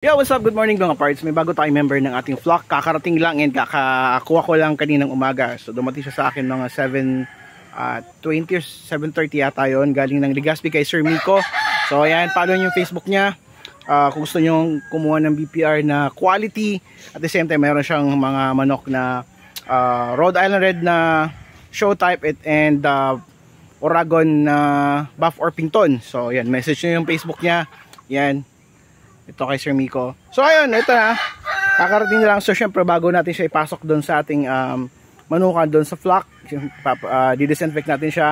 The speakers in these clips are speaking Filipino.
Yo, what's up? Good morning mga parts. May bago tayong member ng ating flock. Kakarating lang and kakakuha ko lang kaninang umaga. So dumating siya sa akin mga 7:20 or 7:30 yata yun. Galing ng Legazpi kay Sir Miko. So ayan, follow nyo yung Facebook niya. Kung gusto nyo kumuha ng BPR na quality. At the same time, mayroon siyang mga manok na Rhode Island Red na show type and Oregon na Buff Orpington. So ayan, message nyo yung Facebook niya. Yan. Ito kay Sir Miko. So ayun, ito na. Kakarating na lang. So syempre bago natin siya ipasok doon sa ating manukan doon sa flock, di-disinfect natin siya.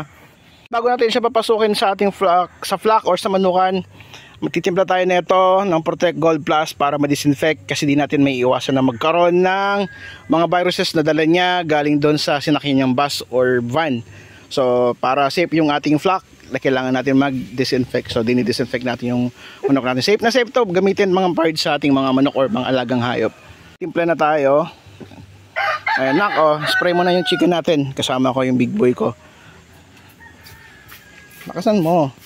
Bago natin siya papasukin sa ating flock or sa manukan, magtitimpla tayo nito ng Protect Gold Plus para ma-disinfect kasi di natin may iwasan na magkaroon ng mga viruses na dala niya galing doon sa sinakyan niyang bus or van. So para safe yung ating flock, kailangan natin mag-disinfect. So dini-disinfect natin yung manok natin. Safe na safe to gamitin mga parts sa ating mga manok or mga alagang hayop. Timpla na tayo. Ayan, spray mo na yung chicken natin. Kasama ko yung big boy ko. Lakasan mo.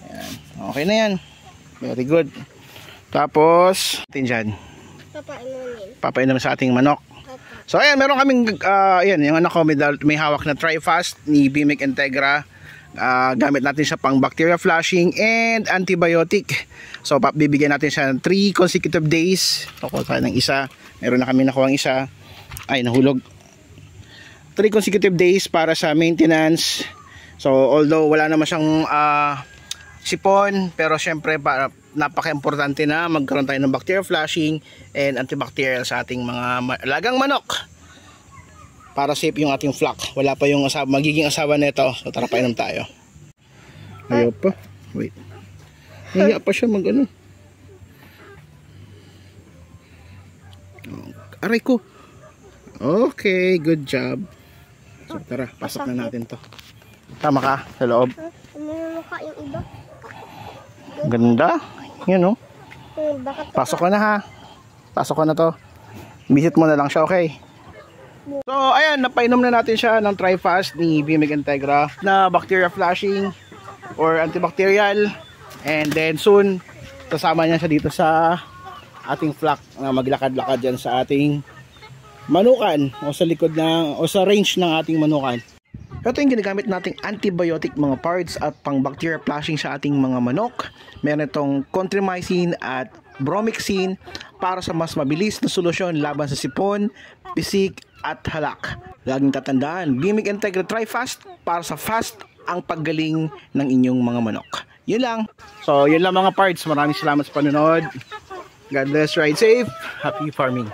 Ayan. Okay na yan. Very good. Tapos natin dyan papainom sa ating manok. So ayan, meron kaming ayan, yung anak ko may hawak na TriFast ni Bimic Integra. Gamit natin siya pang bacteria flushing and antibiotic. So bibigyan natin siya ng 3 consecutive days. Nakuha tayo ng isa. Meron na kami nakuha ng isa. Ay, nahulog. 3 consecutive days para sa maintenance. So although wala naman siyang sipon, pero syempre napaka-importante na magkaroon tayo ng bacteria flushing and antibacterial sa ating mga alagang manok para safe yung ating flock. Wala pa yung magiging asawa nito. So tara, painom tayo. Ayaw pa. Wait. Hiya pa siya mag-ano. Aray ko. Okay, good job. So tara, pasok na natin to. Tama ka sa loob. Mukha yung iba. Ganda. Yan o. Pasok ka na ha. Pasok ka na to. Visit mo na lang siya, okay? So ayan, napainom na natin siya ng TriFast ni Bimic Integra na bacteria flushing or antibacterial, and then soon kasama niya siya dito sa ating flock na maglakad-lakad dyan sa ating manukan o sa likod ng o sa range ng ating manukan. Ito yung ginagamit nating antibiotic mga parts at pang bacteria flushing sa ating mga manok. Meron itong Contremycin at Bromycin para sa mas mabilis na solusyon laban sa sipon, pisik at halak. Laging tatandaan, Bimic Integra TriFast para sa fast ang paggaling ng inyong mga manok. Yun lang. So yun lang mga parts. Maraming salamat sa panonood. God bless, ride safe, happy farming.